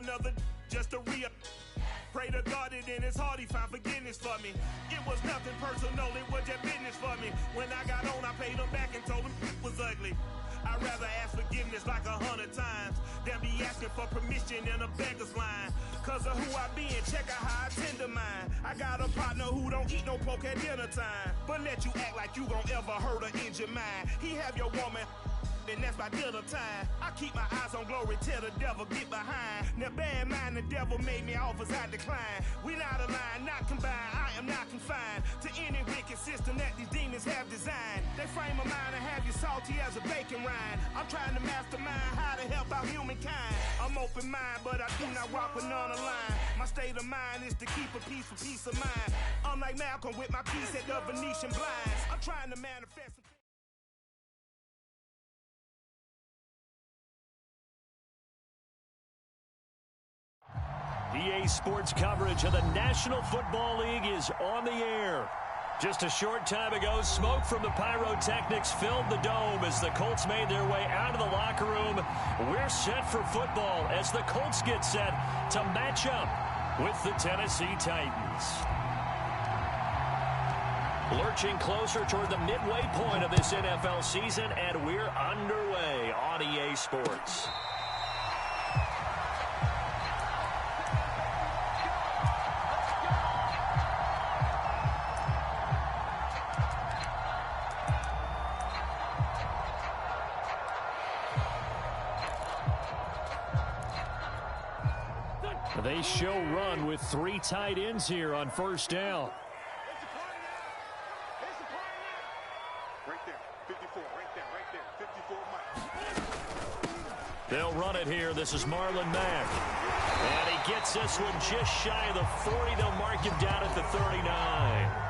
another just to pray to God that in his heart he found forgiveness for me. It was nothing personal, it was just business for me. When I got on, I paid him back and told him it was ugly. I'd rather ask forgiveness like 100 times than be asking for permission in a beggar's line. Cause of who I be and check out how I tend to mine. I got a partner who don't eat no pork at dinner time, but let you act like you gon' ever hurt or injure mine. He have your woman, and that's by dinner time. I keep my eyes on glory till the devil get behind. Now bear in mind the devil made me offers I decline. We not aligned, not combined, I am not confined to any wicked system that these demons have designed. They frame a mind and have you salty as a bacon rind. I'm trying to mastermind how to help out humankind. I'm open mind, but I do not walk with none aligned. My state of mind is to keep a peace for peace of mind. I'm like Malcolm with my piece at the Venetian blinds. I'm trying to manifest. EA Sports coverage of the National Football League is on the air. Just a short time ago, smoke from the pyrotechnics filled the dome as the Colts made their way out of the locker room. We're set for football as the Colts get set to match up with the Tennessee Titans. Lurching closer toward the midway point of this NFL season, and we're underway on EA Sports. They show run with 3 tight ends here on first down. Right there, 54, right there, 54 Mike. They'll run it here. This is Marlon Mack. And he gets this one just shy of the 40. They'll mark him down at the 39.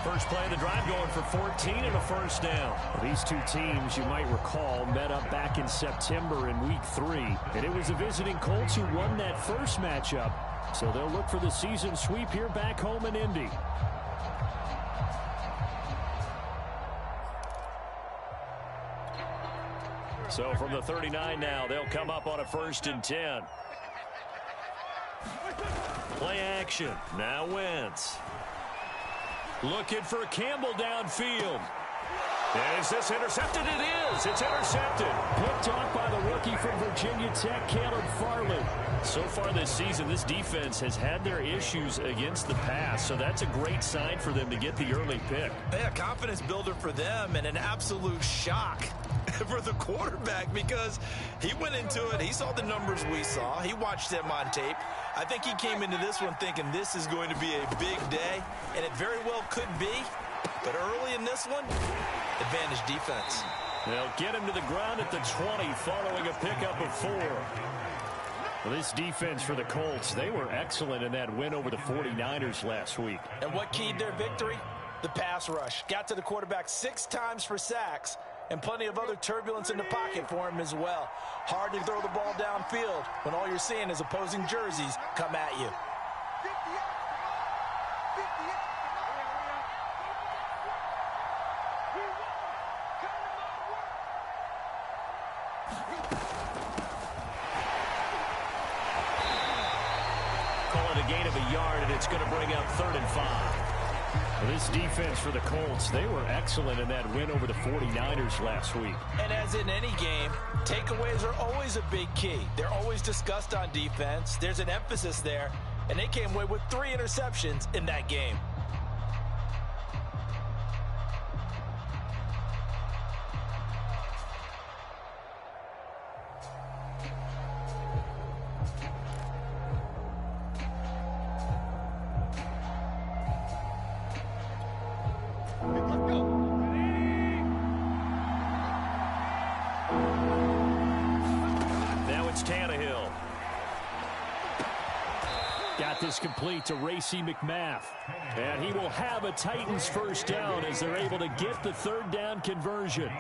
First play of the drive going for 14 and a first down. Well, these two teams, you might recall, met up back in September in Week 3. And it was the visiting Colts who won that first matchup. So they'll look for the season sweep here back home in Indy. So from the 39 now, they'll come up on a 1st and 10. Play action. Now Wentz. Looking for Campbell downfield. Is this intercepted? It is. It's intercepted. Picked off by the rookie from Virginia Tech, Caleb Farley. So far this season, this defense has had their issues against the pass, so that's a great sign for them to get the early pick. Yeah, confidence builder for them and an absolute shock for the quarterback because he went into it. He saw the numbers we saw. He watched them on tape. I think he came into this one thinking this is going to be a big day, and it very well could be. But early in this one, advantage defense. They'll get him to the ground at the 20 following a pickup of 4. Well, this defense for the Colts, they were excellent in that win over the 49ers last week. And what keyed their victory? The pass rush. Got to the quarterback 6 times for sacks, and plenty of other turbulence in the pocket for him as well. Hard to throw the ball downfield when all you're seeing is opposing jerseys come at you. Call it a gain of a yard, and it's going to bring up 3rd and 5. Well, this defense for the Colts, they were excellent in that win over the 49ers last week. And as in any game, takeaways are always a big key. They're always discussed on defense. There's an emphasis there, and they came away with 3 interceptions in that game. This complete to Racey McMath. And he will have a Titans first down as they're able to get the 3rd down conversion.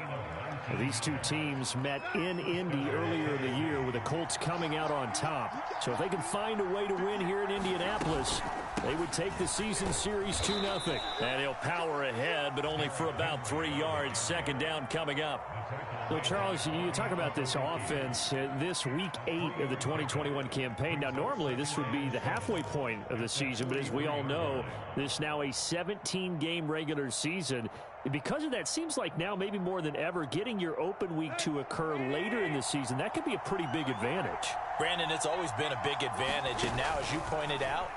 Well, these two teams met in Indy earlier in the year with the Colts coming out on top. So if they can find a way to win here in Indianapolis, They would take the season series 2-0. And he'll power ahead, but only for about 3 yards. Second down coming up. Well, Charles, you talk about this offense, this week 8 of the 2021 campaign. Now, normally this would be the halfway point of the season, but as we all know, this is now a 17-game regular season. Because of that, seems like now maybe more than ever, getting your open week to occur later in the season, that could be a pretty big advantage. Brandon, it's always been a big advantage, and now, as you pointed out,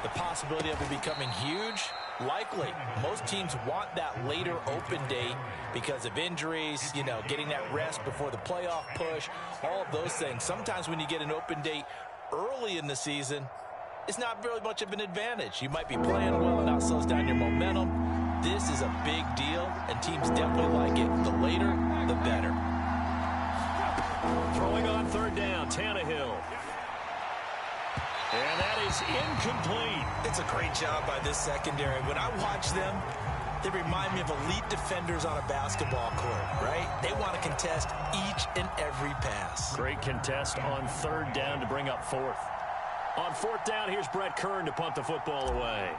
the possibility of it becoming huge, likely. Most teams want that later open date because of injuries, you know, getting that rest before the playoff push, all of those things. Sometimes when you get an open date early in the season, it's not really much of an advantage. You might be playing well, now it slows down your momentum. This is a big deal, and teams definitely like it. The later, the better. Throwing on third down, Tannehill. And that is incomplete. It's a great job by this secondary. When I watch them, they remind me of elite defenders on a basketball court, right? They want to contest each and every pass. Great contest on third down to bring up fourth. On fourth down, here's Brett Kern to punt the football away.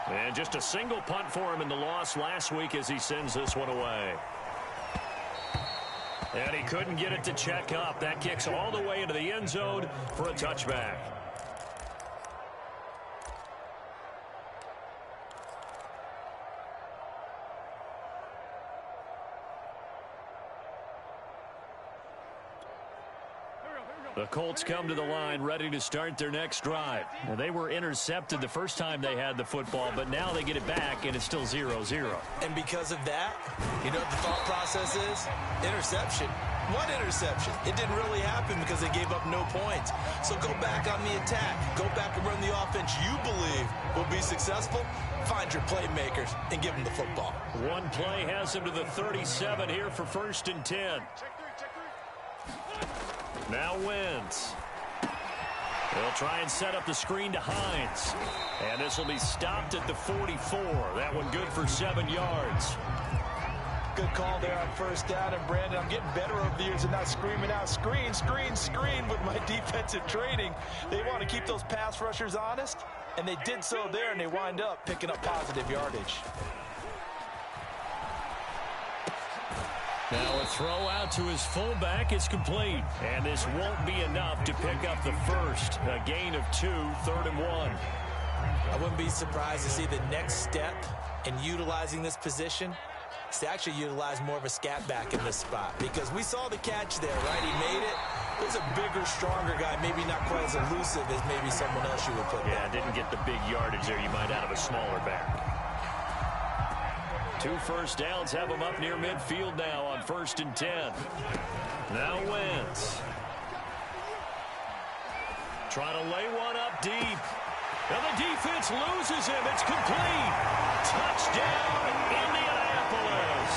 And just a single punt for him in the loss last week as he sends this one away. And he couldn't get it to check up. That kicks all the way into the end zone for a touchback. The Colts come to the line ready to start their next drive. Now, they were intercepted the first time they had the football, but now they get it back, and it's still 0-0. And because of that, you know what the thought process is? Interception. What interception? It didn't really happen because they gave up no points. So go back on the attack. Go back and run the offense you believe will be successful. Find your playmakers and give them the football. One play has them to the 37 here for 1st and 10. Now Wentz. They'll try and set up the screen to Hines. And this will be stopped at the 44. That one good for 7 yards. Good call there on first down. And, Brandon, I'm getting better over the years and not screaming out, screen, screen, screen with my defensive training. They want to keep those pass rushers honest, and they did so there, and they wind up picking up positive yardage. Now a throw out to his fullback is complete. And this won't be enough to pick up the first. A gain of 2, 3rd and 1. I wouldn't be surprised to see the next step in utilizing this position is to actually utilize more of a scat back in this spot. Because we saw the catch there, right? He made it. He was a bigger, stronger guy, maybe not quite as elusive as maybe someone else you would put Yeah, there. didn't get the big yardage there you might out of a smaller back. 2 first downs have them up near midfield now on 1st and 10. Now Wentz. Trying to lay one up deep. And the defense loses him. It's complete. Touchdown, Indianapolis.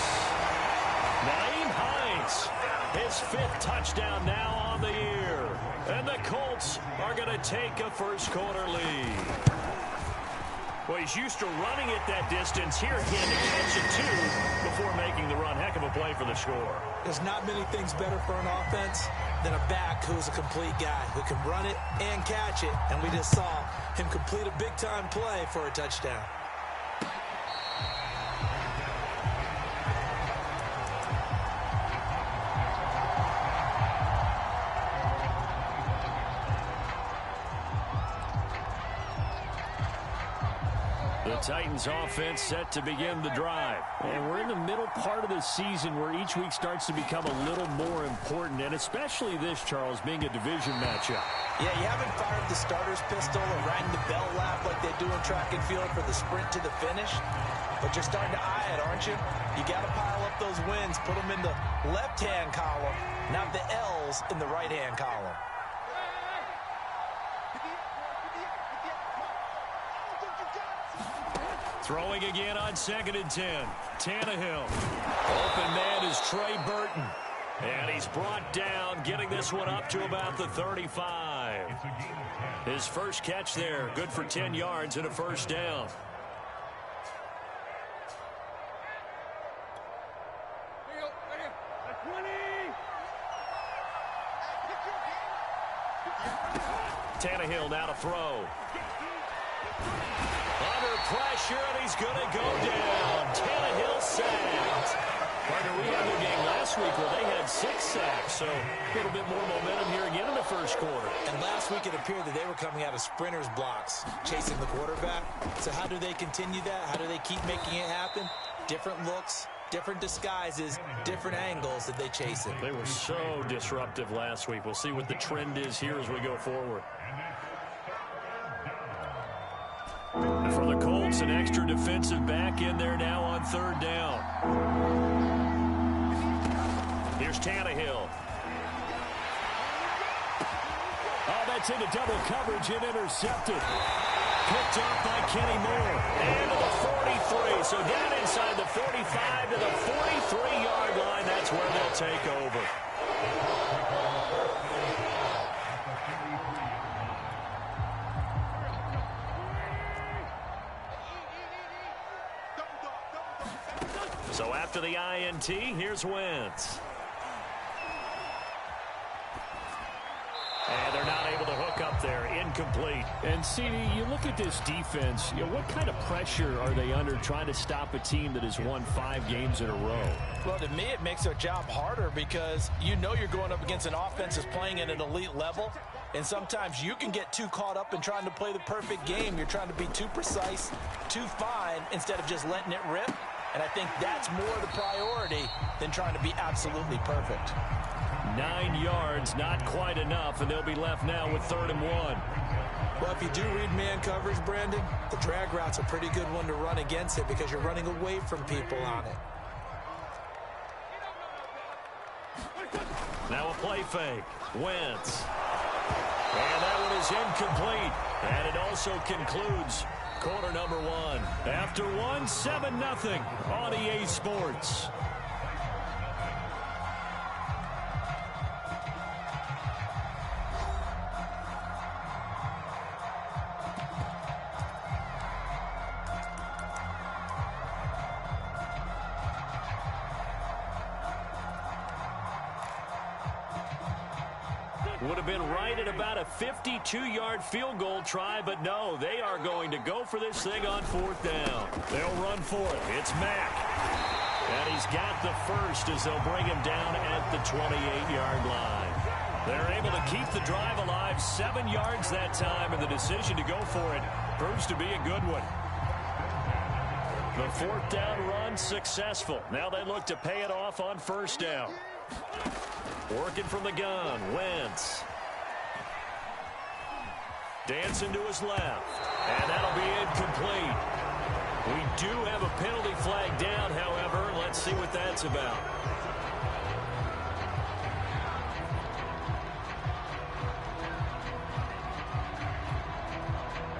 Nyheim Hines, his 5th touchdown now on the year. And the Colts are going to take a first-quarter lead. Well, he's used to running it that distance. Here he had to catch it, too, before making the run. Heck of a play for the score. There's not many things better for an offense than a back who's a complete guy who can run it and catch it. And we just saw him complete a big-time play for a touchdown. Titans offense set to begin the drive. And we're in the middle part of the season where each week starts to become a little more important, and especially this, Charles, being a division matchup. Yeah, you haven't fired the starter's pistol or rang the bell lap like they do in track and field for the sprint to the finish, but you're starting to eye it, aren't you? You got to pile up those wins, put them in the left-hand column, not the L's in the right-hand column. Throwing again on 2nd and 10. Tannehill. Open man is Trey Burton. And he's brought down, getting this one up to about the 35. His first catch there, good for 10 yards and a first down. Tannehill now to throw. Under pressure, and he's going to go down. Tannehill sacked. Partner, we had their game last week where they had 6 sacks, so a little bit more momentum here again in the first quarter. And last week it appeared that they were coming out of sprinters blocks, chasing the quarterback. So how do they continue that? How do they keep making it happen? Different looks, different disguises, different angles that they chase it. They were so disruptive last week. We'll see what the trend is here as we go forward. For the Colts, an extra defensive back in there now on 3rd down. Here's Tannehill. Oh, that's into double coverage and intercepted. Picked off by Kenny Moore. And to the 43. So down inside the 45 to the 43-yard line. That's where they'll take over. So after the INT, here's Wentz. And they're not able to hook up there. Incomplete. And, CD, you look at this defense, what kind of pressure are they under trying to stop a team that has won 5 games in a row? Well, to me, it makes their job harder because you know you're going up against an offense that's playing at an elite level. And sometimes you can get too caught up in trying to play the perfect game. You're trying to be too precise, too fine, instead of just letting it rip. And I think that's more the priority than trying to be absolutely perfect. 9 yards, not quite enough, and they'll be left now with 3rd and 1. Well, if you do read man coverage, Brandon, the drag route's a pretty good one to run against it because you're running away from people on it. Now a play fake. Wentz. And that one is incomplete. And it also concludes quarter number 1. After 1, 7-0 on EA Sports. Would have been right at about a 52-yard field goal try, but no, they are going to go for this thing on 4th down. They'll run for it. It's Mack. And he's got the first as they'll bring him down at the 28-yard line. They're able to keep the drive alive, 7 yards that time, and the decision to go for it proves to be a good one. The 4th down run successful. Now they look to pay it off on 1st down. Working from the gun, Wentz. Dancing to his left. And that'll be incomplete. We do have a penalty flag down, however. Let's see what that's about.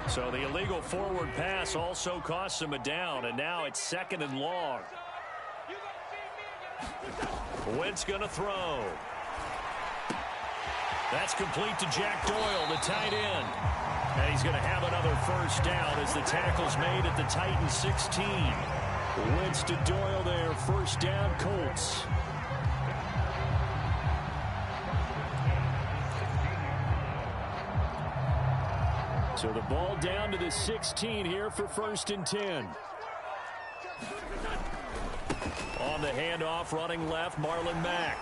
So the illegal forward pass also costs him a down, and now it's 2nd and long. Wentz going to throw. That's complete to Jack Doyle, the tight end. And he's going to have another 1st down as the tackle's made at the Titans 16. Wentz to Doyle there, 1st down, Colts. So the ball down to the 16 here for 1st and 10. On the handoff, running left, Marlon Mack.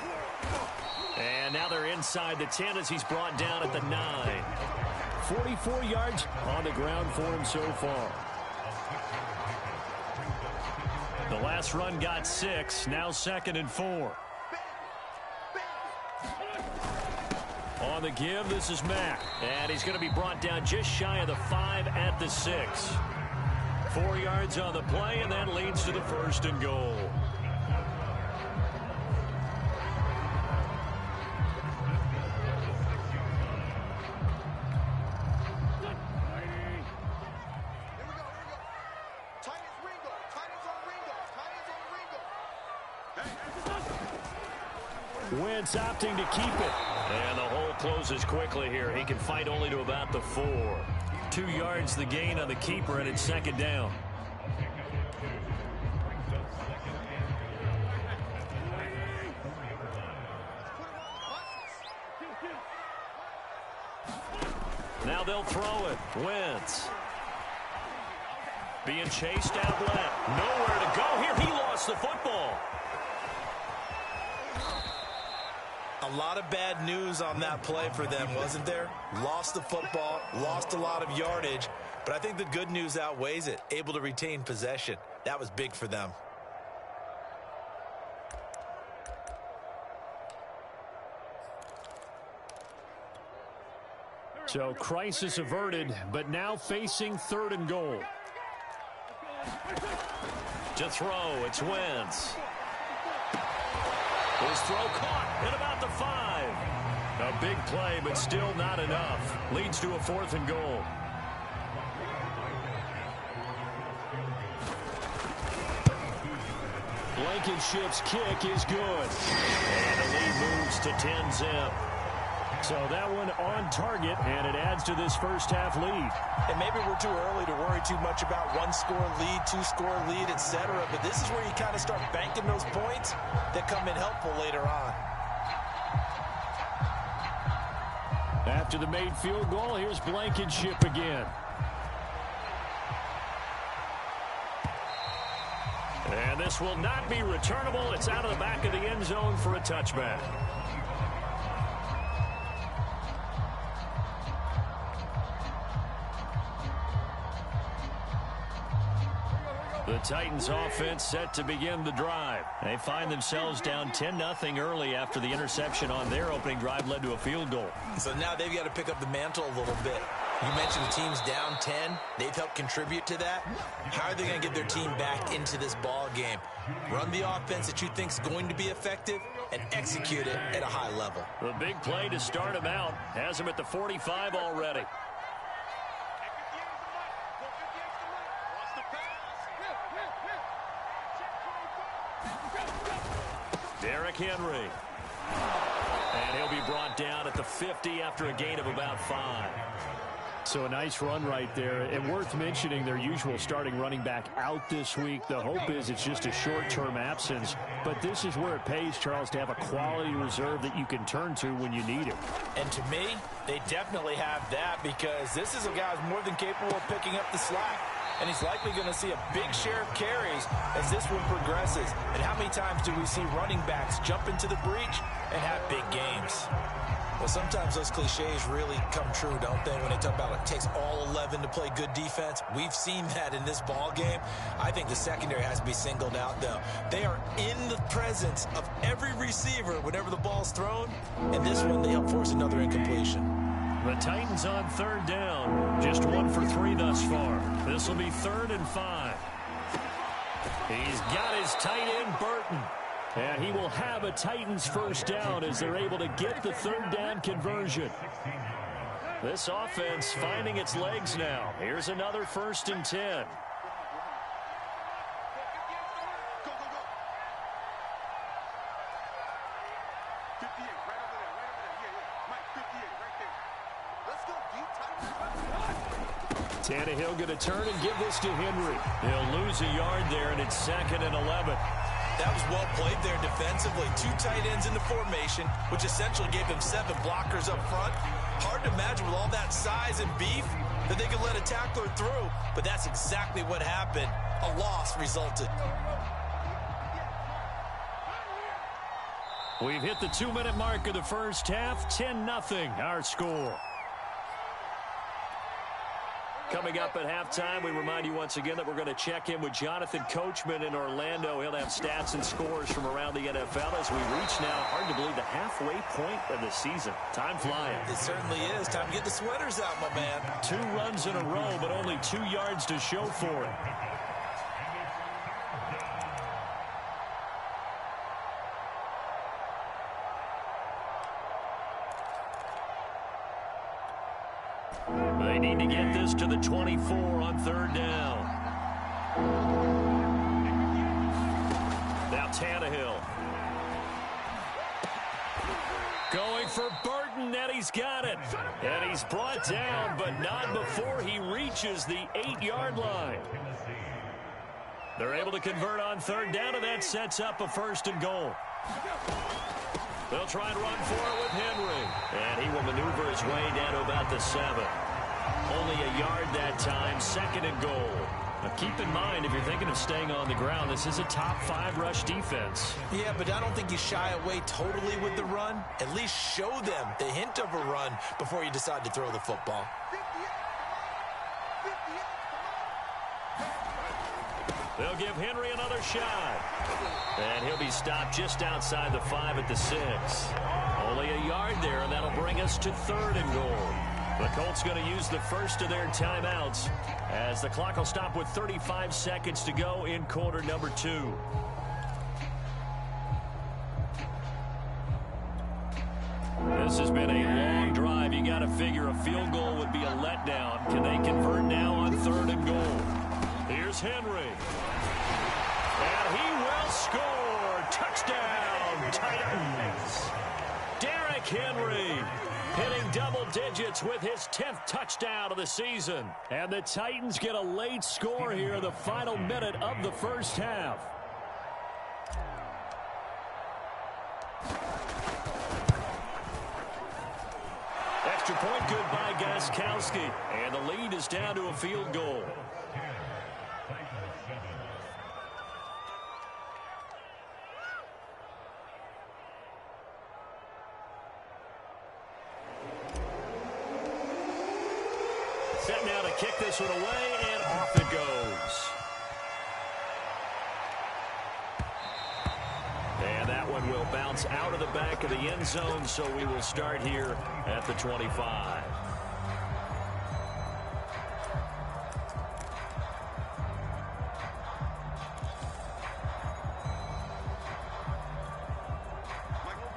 And now they're inside the 10 as he's brought down at the 9. 44 yards on the ground for him so far. The last run got 6, now 2nd and 4. On the give, this is Mack. And he's going to be brought down just shy of the 5 at the 6. 4 yards on the play, and that leads to the 1st and goal. Wentz opting to keep it. And the hole closes quickly here. He can fight only to about the 4. 2 yards the gain on the keeper, and it's 2nd down. Now they'll throw it. Wentz. Being chased out left. Nowhere to go here. He lost the football. A lot of bad news on that play for them, wasn't there? Lost the football, lost a lot of yardage, but I think the good news outweighs it. Able to retain possession. That was big for them. So crisis averted, but now facing 3rd and goal. To throw, it's Wentz. His throw caught at about the 5. A big play, but still not enough. Leads to a 4th and goal. Blankenship's kick is good. And the lead moves to 10-zip. So that one on target, and it adds to this first half lead. And maybe we're too early to worry too much about 1-score lead, 2-score lead, etc. But this is where you kind of start banking those points that come in helpful later on. After the made field goal, here's Blankenship again. And this will not be returnable. It's out of the back of the end zone for a touchback. The Titans offense set to begin the drive. They find themselves down 10-0 early after the interception on their opening drive led to a field goal. So now they've got to pick up the mantle a little bit. You mentioned the team's down 10. They've helped contribute to that. How are they going to get their team back into this ball game? Run the offense that you think is going to be effective and execute it at a high level. The big play to start him out has him at the 45 already. Derrick Henry. And he'll be brought down at the 50 after a gain of about 5. So a nice run right there. And worth mentioning their usual starting running back out this week. The hope is it's just a short-term absence. But this is where it pays, Charles, to have a quality reserve that you can turn to when you need it. And to me, they definitely have that because this is a guy who's more than capable of picking up the slack. And he's likely going to see a big share of carries as this one progresses. And how many times do we see running backs jump into the breach and have big games? Well, sometimes those cliches really come true, don't they, when they talk about it takes all 11 to play good defense. We've seen that in this ball game. I think the secondary has to be singled out, though. They are in the presence of every receiver whenever the ball's thrown. And this one, they help force another incompletion. The Titans on 3rd down. Just 1 for 3 thus far. This will be 3rd and 5. He's got his tight end, Burton. And he will have a Titans first down as they're able to get the 3rd down conversion. This offense finding its legs now. Here's another 1st and 10. Tannehill going to turn and give this to Henry. He'll lose a yard there, and it's 2nd and 11. That was well played there defensively. 2 tight ends in the formation, which essentially gave them 7 blockers up front. Hard to imagine with all that size and beef that they could let a tackler through, but that's exactly what happened. A loss resulted. We've hit the 2-minute mark of the first half. 10-0 our score. Coming up at halftime, we remind you once again that we're going to check in with Jonathan Coachman in Orlando. He'll have stats and scores from around the NFL as we reach now, hard to believe, the halfway point of the season. Time flying. It certainly is. Time to get the sweaters out, my man. 2 runs in a row, but only 2 yards to show for it. They need to get this to the 24 on 3rd down. Now Tannehill. Going for Burton, and he's got it. And he's brought down, but not before he reaches the 8-yard line. They're able to convert on 3rd down, and that sets up a 1st and goal. They'll try and run for it with Henry. And he will maneuver his way down to about the 7. Only a yard that time, 2nd and goal. Now keep in mind, if you're thinking of staying on the ground, this is a top 5 rush defense. Yeah, but I don't think you shy away totally with the run. At least show them the hint of a run before you decide to throw the football. They'll give Henry another shot. And he'll be stopped just outside the 5 at the 6. Only a yard there, and that'll bring us to 3rd and goal. The Colts going to use the first of their timeouts as the clock will stop with 35 seconds to go in quarter number 2. This has been a long drive. You got to figure a field goal would be a letdown. Can they convert now on 3rd and goal? Here's Henry. And he will score. Touchdown, Titans. Derrick Henry hitting double digits with his 10th touchdown of the season. And the Titans get a late score here in the final minute of the first half. Extra point good by Gostkowski. And the lead is down to a field goal. Set now to kick this one away, and off it goes. And that one will bounce out of the back of the end zone, so we will start here at the 25.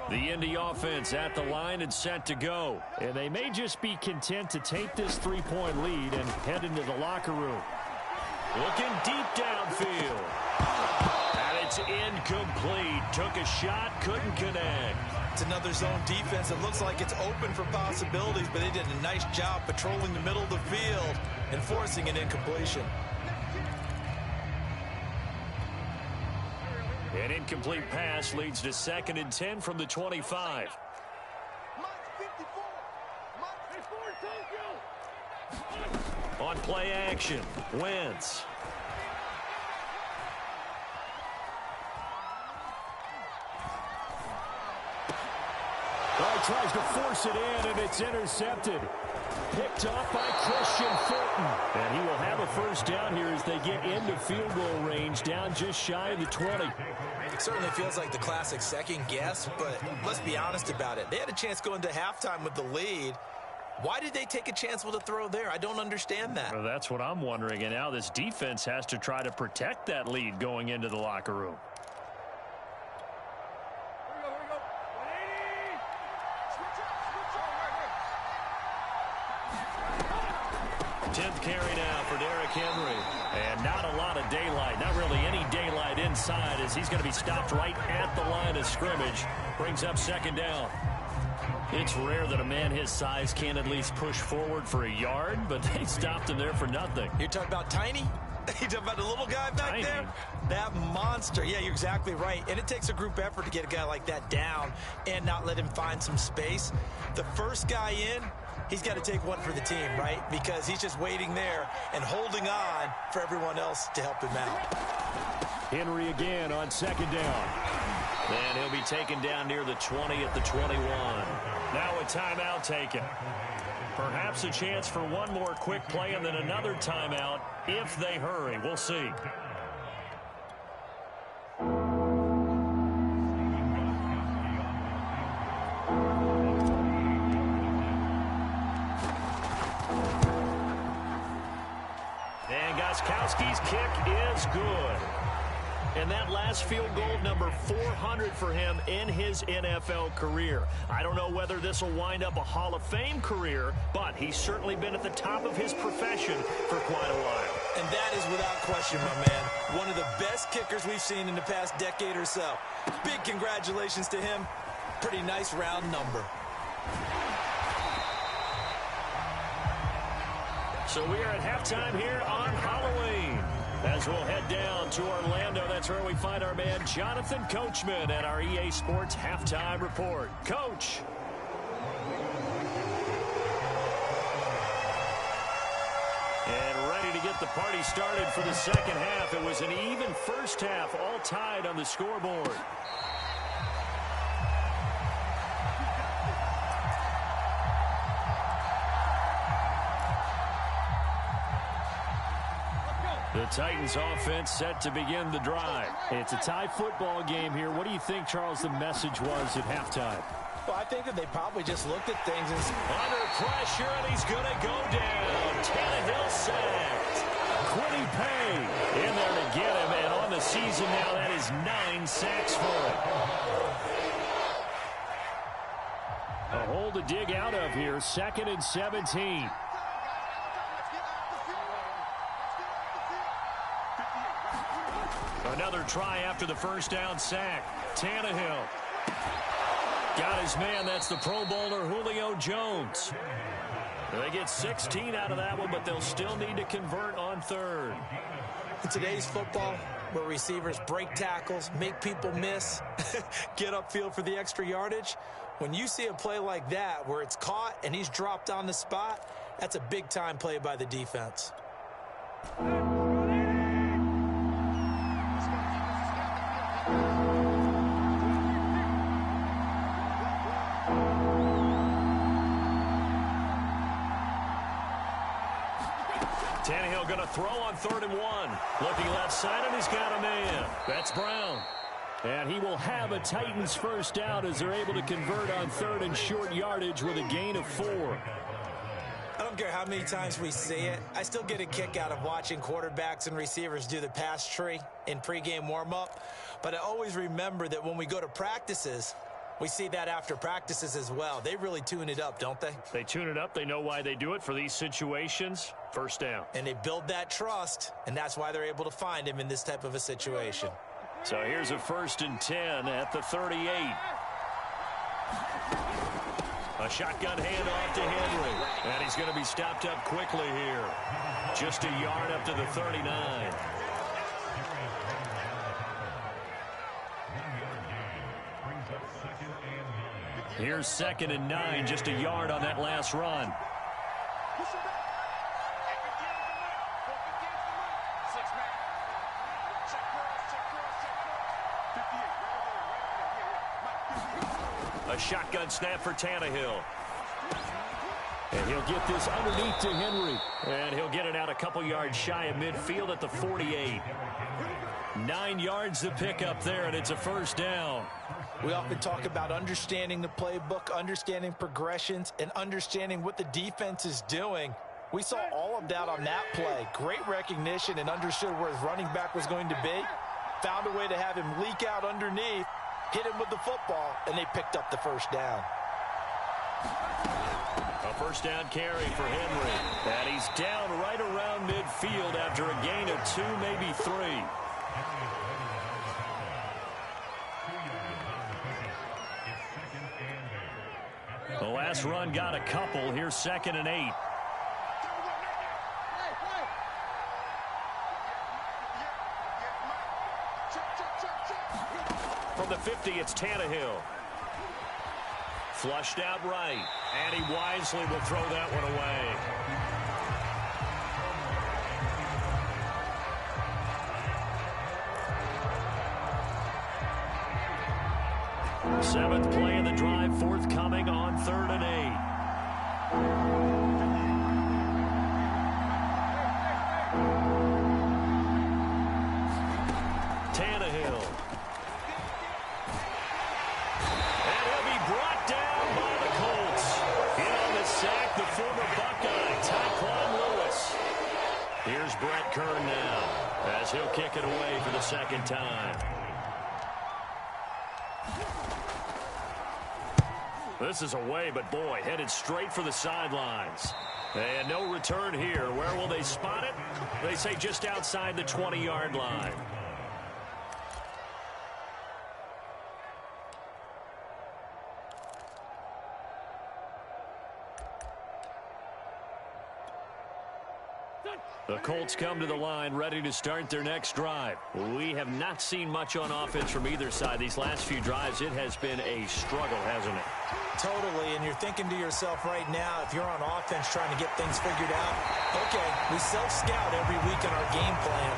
The Indy offense at the line and set to go. And they may just be content to take this 3-point lead and head into the locker room. Looking deep downfield. And it's incomplete. Took a shot, couldn't connect. It's another zone defense. It looks like it's open for possibilities, but they did a nice job patrolling the middle of the field and forcing an incompletion. An incomplete pass leads to 2nd and 10 from the 25. On play action, Wentz. Tries to force it in, and it's intercepted. Picked off by Christian Fulton. And he will have a first down here as they get into field goal range, down just shy of the 20. It certainly feels like the classic second guess, but let's be honest about it. They had a chance going to halftime with the lead. Why did they take a chance with a throw there? I don't understand that. Well, that's what I'm wondering. And now this defense has to try to protect that lead going into the locker room. 10th carry now for Derrick Henry. And not a lot of daylight. Not really any daylight inside as he's going to be stopped right at the line of scrimmage. Brings up 2nd down. It's rare that a man his size can at least push forward for a yard, but they stopped him there for nothing. You're talking about Tiny? You talking about the little guy back there? That monster. Yeah, you're exactly right. And it takes a group effort to get a guy like that down and not let him find some space. The first guy in, he's got to take one for the team, right? Because he's just waiting there and holding on for everyone else to help him out. Henry again on 2nd down. And he'll be taken down near the 20 at the 21. Now a timeout taken. Perhaps a chance for one more quick play and then another timeout if they hurry. We'll see. And Gostkowski's kick is good. And that last field goal, number 400 for him in his NFL career. I don't know whether this will wind up a Hall of Fame career, but he's certainly been at the top of his profession for quite a while. And that is without question, my man. One of the best kickers we've seen in the past decade or so. Big congratulations to him. Pretty nice round number. So we are at halftime here on Halloween. As we'll head down to Orlando, that's where we find our man Jonathan Coachman at our EA Sports Halftime Report. Coach. get the party started for the second half. It was an even first half, all tied on the scoreboard. The Titans offense set to begin the drive. It's a tie football game here. What do you think, Charles, the message was at halftime? Well, I think that they probably just looked at things and... Under pressure, and he's going to go down. Tannehill sacked. Quiddy Pay in there to get him, and on the season now, that is 9 sacks for him. A hole to dig out of here, 2nd and 17. Another try after the first down sack. Tannehill got his man. That's the Pro Bowler Julio Jones. They get 16 out of that one, but they'll still need to convert on 3rd. In today's football, where receivers break tackles, make people miss, get upfield for the extra yardage, when you see a play like that where it's caught and he's dropped on the spot, that's a big-time play by the defense. Tannehill going to throw on 3rd and 1. Looking left side, and he's got a man. That's Brown. And he will have a Titans first down as they're able to convert on 3rd and short yardage with a gain of 4. I don't care how many times we see it. I still get a kick out of watching quarterbacks and receivers do the pass tree in pregame warm-up. But I always remember that when we go to practices, we see that after practices as well. They really tune it up, don't they? They tune it up. They know why they do it for these situations. First down. And they build that trust, and that's why they're able to find him in this type of a situation. So here's a 1st and 10 at the 38. A shotgun handoff to Henry. And he's going to be stopped up quickly here. Just a yard up to the 39. Here's 2nd and 9, just a yard on that last run. A shotgun snap for Tannehill. And he'll get this underneath to Henry. And he'll get it out a couple yards shy of midfield at the 48. 9 yards to pick up there, and it's a first down. We often talk about understanding the playbook, understanding progressions, and understanding what the defense is doing. We saw all of that on that play. Great recognition and understood where his running back was going to be. Found a way to have him leak out underneath, hit him with the football, and they picked up the first down. A first down carry for Henry. And he's down right around midfield after a gain of 2, maybe 3. The last run got a couple. Here's 2nd and 8. From the 50, it's Tannehill. Flushed out right. And he wisely will throw that one away. Seventh play of the drive, forthcoming on 3rd and 8. Tannehill. And he'll be brought down by the Colts. In on the sack, the former Buckeye, Tyquan Lewis. Here's Brett Kern now, as he'll kick it away for the 2nd time. This is away, but boy, headed straight for the sidelines. And no return here. Where will they spot it? They say just outside the 20-yard line. The Colts come to the line ready to start their next drive. We have not seen much on offense from either side. These last few drives, it has been a struggle, hasn't it? Totally, and you're thinking to yourself right now, if you're on offense trying to get things figured out, okay, we self-scout every week in our game plan.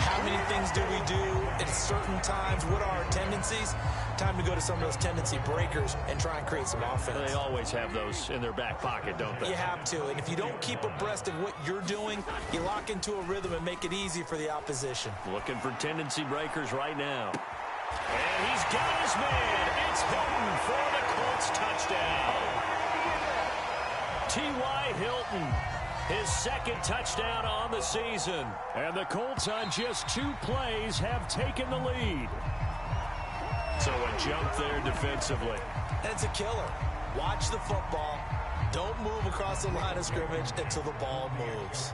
How many things do we do at certain times? What are our tendencies? Time to go to some of those tendency breakers and try and create some offense. They always have those in their back pocket, don't they? You have to, and if you don't keep abreast of what you're doing, you lock into a rhythm and make it easy for the opposition. Looking for tendency breakers right now. And he's got his man. It's Hilton for the Colts touchdown. T.Y. Hilton, his second touchdown on the season. And the Colts on just 2 plays have taken the lead. So a jump there defensively. And it's a killer. Watch the football. Don't move across the line of scrimmage until the ball moves.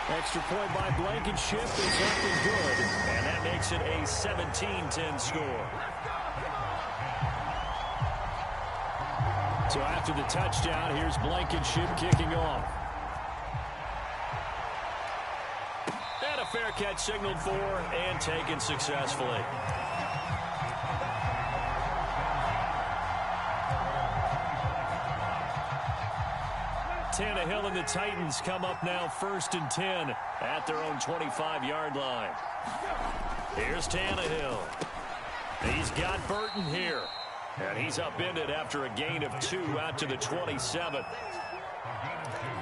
Extra point by Blankenship is up and good. And that makes it a 17-10 score. So after the touchdown, here's Blankenship kicking off. And a fair catch signaled for and taken successfully. Tannehill and the Titans come up now 1st and 10 at their own 25-yard line. Here's Tannehill. He's got Burton here. And he's upended after a gain of 2 out to the 27.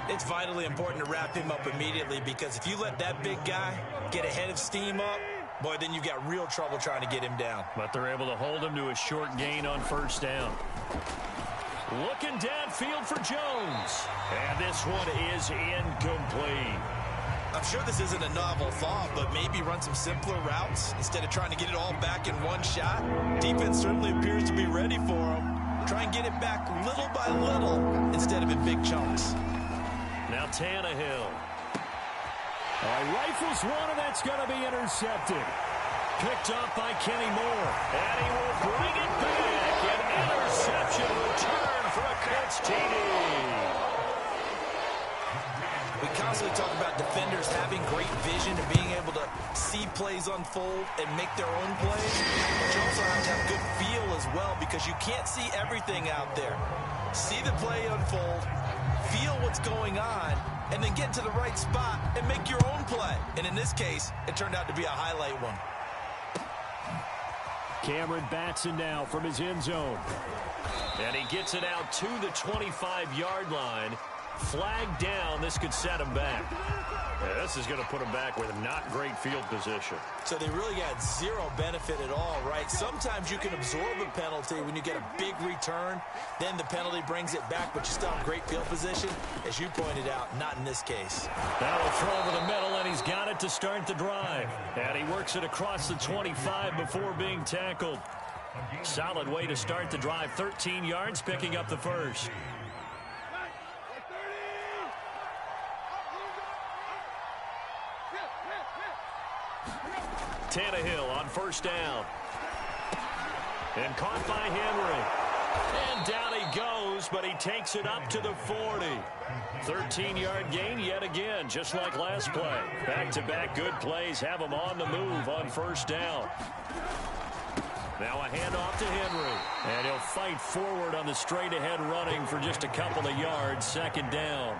It's vitally important to wrap him up immediately, because if you let that big guy get a head of steam up, boy, then you've got real trouble trying to get him down. But they're able to hold him to a short gain on 1st down. Looking downfield for Jones. And this one is incomplete. I'm sure this isn't a novel thought, but maybe run some simpler routes instead of trying to get it all back in one shot. Defense certainly appears to be ready for him. Try and get it back little by little instead of in big chunks. Now Tannehill. Rifles one, and that's going to be intercepted. Picked up by Kenny Moore. And he will bring it back. An interception return for a Colts TD. We constantly talk about defenders having great vision and being able to see plays unfold and make their own plays. But you also have to have good feel as well, because you can't see everything out there. See the play unfold, feel what's going on, and then get to the right spot and make your own play. And in this case, it turned out to be a highlight one. Cameron Batson now from his end zone. And he gets it out to the 25-yard line. Flag down. This could set him back. Yeah, this is going to put him back with not great field position. So they really got zero benefit at all, right? Sometimes you can absorb a penalty when you get a big return. Then the penalty brings it back, but you still have great field position. As you pointed out, not in this case. Now a throw over the middle, and he's got it to start the drive. And he works it across the 25 before being tackled. Solid way to start the drive. 13 yards, picking up the first. Tannehill on 1st down. And caught by Henry. And down he goes, but he takes it up to the 40. 13-yard gain yet again, just like last play. Back-to-back good plays have him on the move on 1st down. Now a handoff to Henry. And he'll fight forward on the straight-ahead running for just a couple of yards. 2nd down.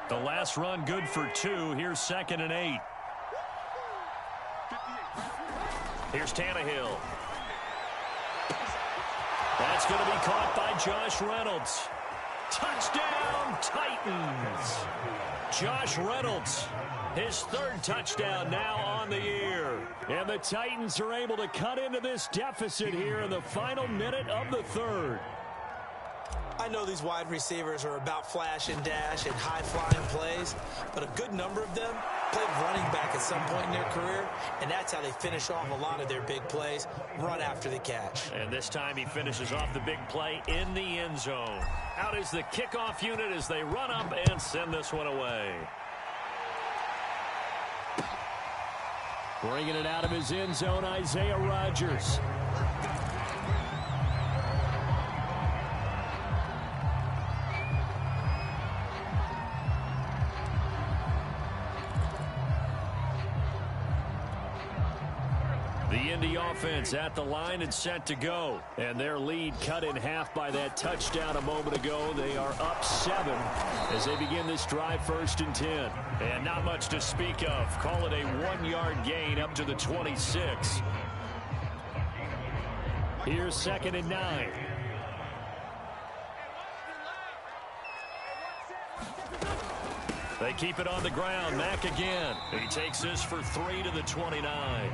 The last run good for 2. Here's 2nd and 8. Here's Tannehill. That's going to be caught by Josh Reynolds. Touchdown, Titans. Josh Reynolds, his 3rd touchdown now on the year. And the Titans are able to cut into this deficit here in the final minute of the 3rd. I know these wide receivers are about flash and dash and high-flying plays, but a good number of them played running back at some point in their career, and that's how they finish off a lot of their big plays, run after the catch. And this time he finishes off the big play in the end zone. Out is the kickoff unit as they run up and send this one away. Bringing it out of his end zone, Isaiah Rodgers. The Indy offense at the line and set to go. And their lead cut in half by that touchdown a moment ago. They are up 7 as they begin this drive 1st and 10. And not much to speak of. Call it a 1-yard gain up to the 26. Here's 2nd and 9. They keep it on the ground. Mack again. He takes this for 3 to the 29.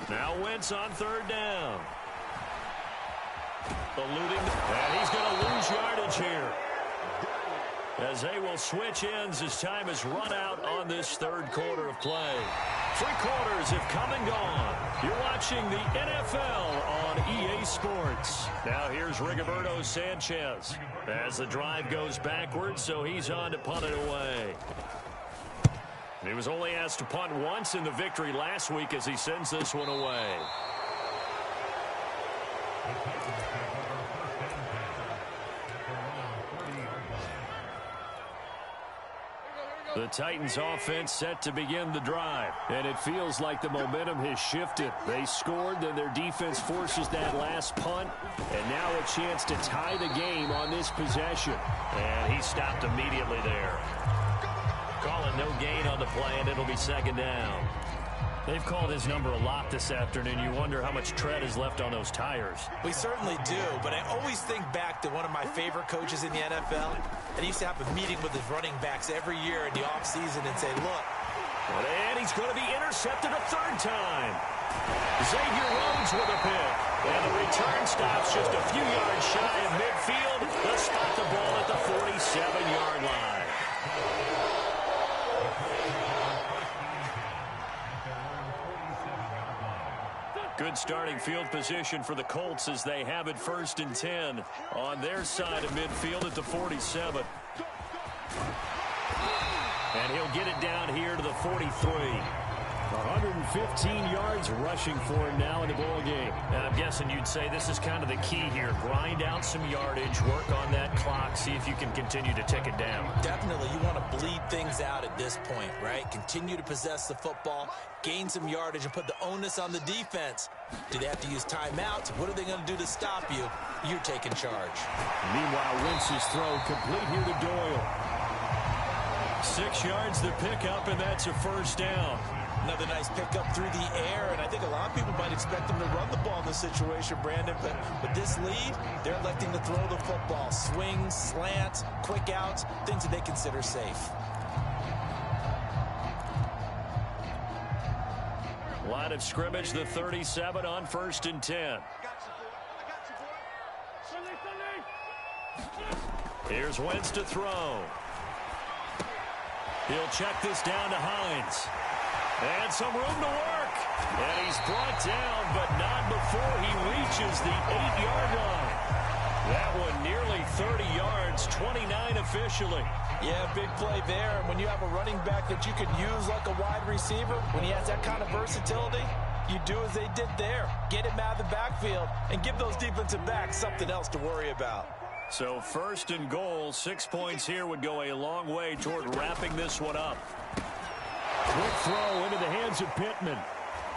Now Wentz on 3rd down. Eluding, and he's going to lose yardage here. As they will switch ends as time has run out on this 3rd quarter of play. 3 quarters have come and gone. You're watching the NFL on EA Sports. Now here's Rigoberto Sanchez as the drive goes backwards, so he's on to punt it away. He was only asked to punt once in the victory last week as he sends this one away. The Titans offense set to begin the drive. And it feels like the momentum has shifted. They scored, then their defense forces that last punt. And now a chance to tie the game on this possession. And he stopped immediately there. Calling no gain on the play, and it'll be 2nd down. They've called his number a lot this afternoon. You wonder how much tread is left on those tires. We certainly do, but I always think back to one of my favorite coaches in the NFL. And he used to have a meeting with his running backs every year in the offseason and say, look. And he's going to be intercepted a 3rd time. Xavier Rhodes with a pick. And the return stops just a few yards shy of midfield. They'll spot the ball at the 47-yard line. Good starting field position for the Colts as they have it 1st and 10 on their side of midfield at the 47. And he'll get it down here to the 43. 115 yards rushing for him now in the ball game. I'm guessing you'd say this is kind of the key here. Grind out some yardage, work on that clock, see if you can continue to tick it down. Definitely, you want to bleed things out at this point, right? Continue to possess the football, gain some yardage, and put the onus on the defense. Do they have to use timeouts? What are they going to do to stop you? You're taking charge. Meanwhile, Wentz's throw complete here to Doyle. 6 yards the pickup, and that's a 1st down. Another nice pickup through the air, and I think a lot of people might expect them to run the ball in this situation, Brandon, but with this lead, they're electing to throw the football. Swings, slants, quick outs, things that they consider safe. Line of scrimmage, the 37 on 1st and 10. Here's Wentz to throw. He'll check this down to Hines. And some room to work. And he's brought down, but not before he reaches the 8-yard line. That one nearly 30 yards, 29 officially. Yeah, big play there. And when you have a running back that you can use like a wide receiver, when he has that kind of versatility, you do as they did there. Get him out of the backfield and give those defensive backs something else to worry about. So 1st and goal, 6 points here would go a long way toward wrapping this one up. Quick throw into the hands of Pittman.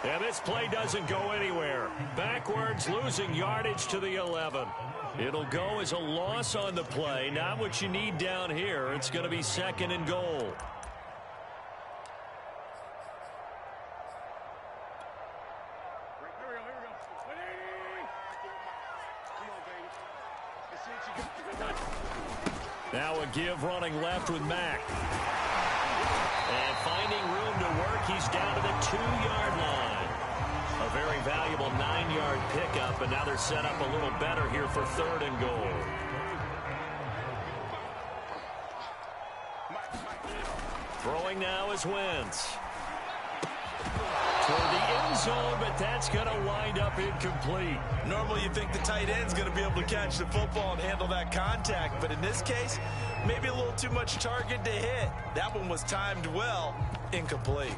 And this play doesn't go anywhere. Backwards, losing yardage to the 11. It'll go as a loss on the play. Not what you need down here. It's going to be 2nd and goal. Now a give running left with Mack. And finding room to work, he's down to the 2-yard line. A very valuable 9-yard pickup, and now they're set up a little better here for 3rd and goal. Throwing now is Wentz. Toward the end zone, but that's going to wind up incomplete. Normally you think the tight end's going to be able to catch the football and handle that contact, but in this case, maybe a little too much target to hit. That one was timed well, incomplete.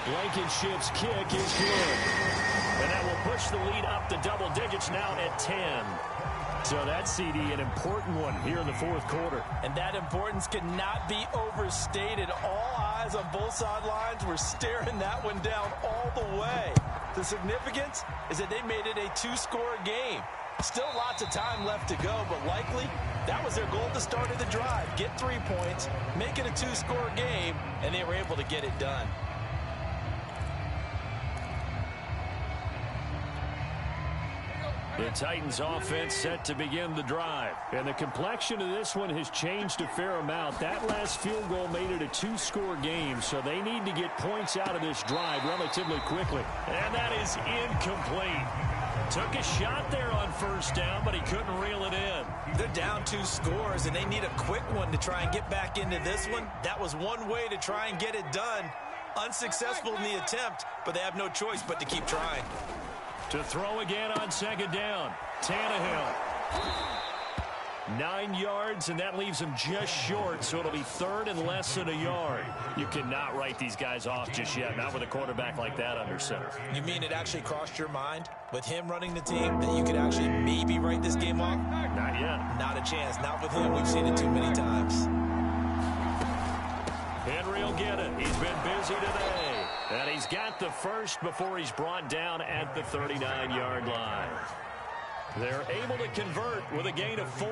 Blankenship's kick is good. And that will push the lead up to double digits now at 10. So that CD, an important one here in the fourth quarter. And that importance cannot be overstated. All eyes on both sidelines were staring that one down all the way. The significance is that they made it a two-score game. Still lots of time left to go, but likely that was their goal at the start of the drive. Get 3 points, make it a two-score game, and they were able to get it done. The Titans offense set to begin the drive. And the complexion of this one has changed a fair amount. That last field goal made it a two-score game, so they need to get points out of this drive relatively quickly. And that is incomplete. Took a shot there on first down, but he couldn't reel it in. They're down 2 scores, and they need a quick one to try and get back into this one. That was one way to try and get it done. Unsuccessful in the attempt, but they have no choice but to keep trying. To throw again on second down. Tannehill. 9 yards, and that leaves him just short, so it'll be third and less than a yard. You cannot write these guys off just yet, not with a quarterback like that under center. You mean it actually crossed your mind with him running the team that you could actually maybe write this game off? Not yet. Not a chance. Not with him. We've seen it too many times. Henry will get it. He's been busy today. And he's got the first before he's brought down at the 39-yard line. They're able to convert with a gain of 4.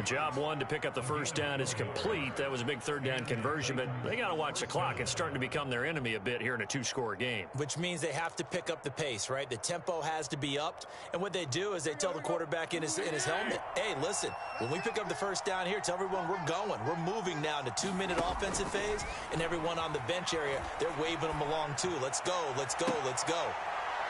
Job 1 to pick up the first down is complete. That was a big third down conversion, but they got to watch the clock. It's starting to become their enemy a bit here in a 2-score game. Which means they have to pick up the pace, right? The tempo has to be upped. And what they do is they tell the quarterback in his helmet, hey, listen, when we pick up the first down here, tell everyone we're going. We're moving now to 2-minute offensive phase, and everyone on the bench area, they're waving them along too. Let's go, let's go, let's go.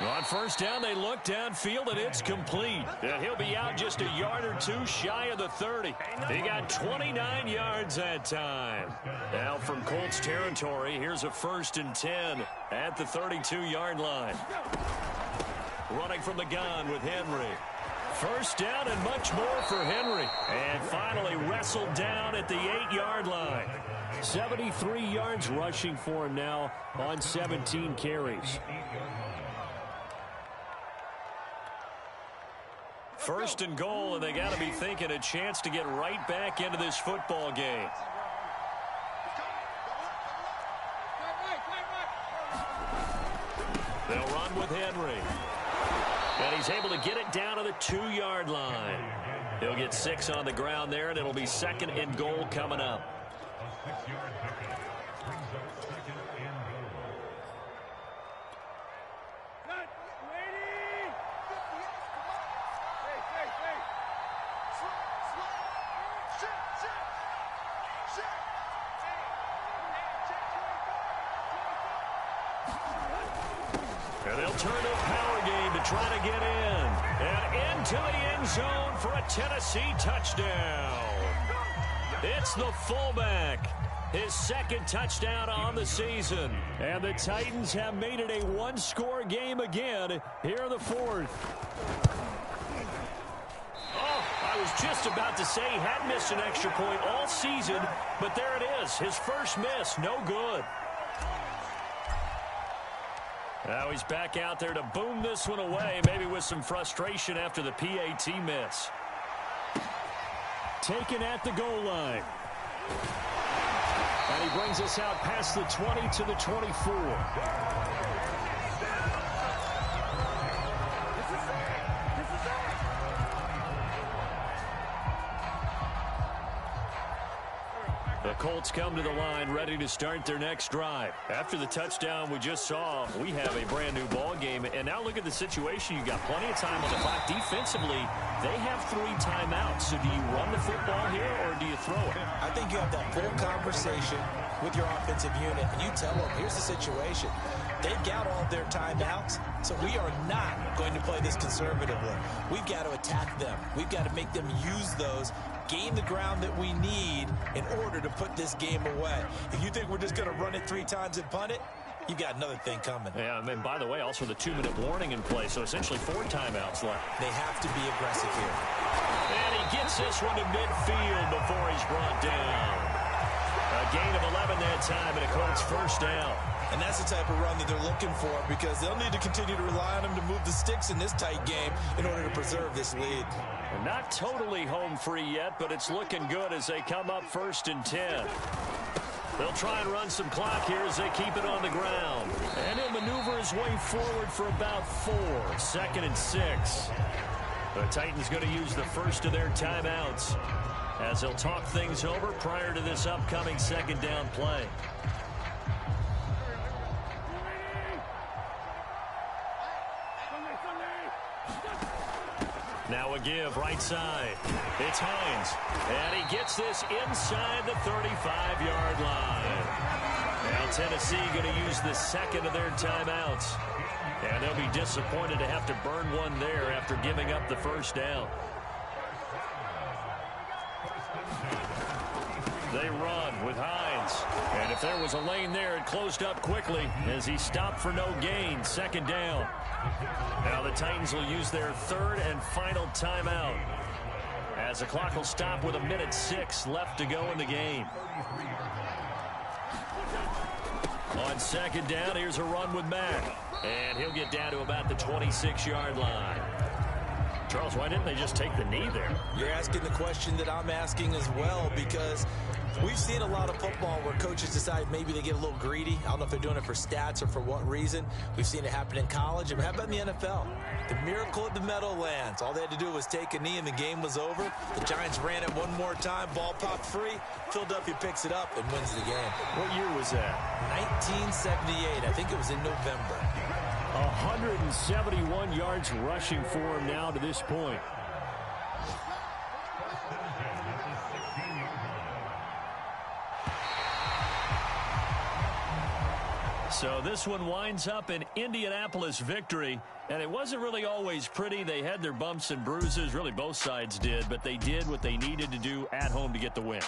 On first down, they look downfield, and it's complete. And he'll be out just a yard or 2 shy of the 30. He got 29 yards that time. Now from Colts territory, here's a 1st and 10 at the 32-yard line. Running from the gun with Henry. First down and much more for Henry. And finally wrestled down at the 8-yard line. 73 yards rushing for him now on 17 carries. First and goal, and they got to be thinking a chance to get right back into this football game. They'll run with Henry. And he's able to get it down to the 2-yard line. He'll get 6 on the ground there, and it'll be 2nd and goal coming up. And they'll turn to a power game to try to get in. And into the end zone for a Tennessee touchdown. It's the fullback. His 2nd touchdown on the season. And the Titans have made it a 1-score game again here in the 4th. Oh, I was just about to say he hadn't missed an extra point all season, but there it is. His first miss, no good. Now he's back out there to boom this one away, maybe with some frustration after the PAT miss. Taken at the goal line. And he brings us out past the 20 to the 24. The Colts come to the line ready to start their next drive. After the touchdown we just saw, we have a brand new ball game. And now look at the situation. You got plenty of time on the clock. Defensively, they have 3 timeouts. So do you run the football here or do you throw it? I think you have that full conversation with your offensive unit, and you tell them, here's the situation. They've got all their timeouts, so we are not going to play this conservatively. We've got to attack them. We've got to make them use those, gain the ground that we need in order to put this game away. If you think we're just going to run it 3 times and punt it, you've got another thing coming. Yeah, and by the way, also the 2-minute warning in play, so essentially 4 timeouts left. They have to be aggressive here. And he gets this one to midfield before he's brought down. A gain of 11 that time, and a Colts first down. And that's the type of run that they're looking for, because they'll need to continue to rely on him to move the sticks in this tight game in order to preserve this lead. Not totally home free yet, but it's looking good as they come up 1st and 10. They'll try and run some clock here as they keep it on the ground. And he'll maneuver his way forward for about 4. 2nd and 6. The Titans going to use the first of their timeouts as they'll talk things over prior to this upcoming 2nd down play. Now a give right side. It's Hines. And he gets this inside the 35-yard line. Now Tennessee going to use the 2nd of their timeouts. And they'll be disappointed to have to burn one there after giving up the 1st down. They run with Hines. And if there was a lane there, it closed up quickly as he stopped for no gain. 2nd down. Now the Titans will use their 3rd and final timeout as the clock will stop with 1:06 left to go in the game. On 2nd down, here's a run with Mack. And he'll get down to about the 26-yard line. Charles, why didn't they just take the knee there? You're asking the question that I'm asking as well, because we've seen a lot of football where coaches decide maybe they get a little greedy. I don't know if they're doing it for stats or for what reason. We've seen it happen in college. And how about in the NFL? The miracle at the Meadowlands. All they had to do was take a knee and the game was over. The Giants ran it one more time. Ball popped free. Philadelphia picks it up and wins the game. What year was that? 1978. I think it was in November. 171 yards rushing for him now to this point. So this one winds up an Indianapolis victory, and it wasn't really always pretty. They had their bumps and bruises, really both sides did, but they did what they needed to do at home to get the win.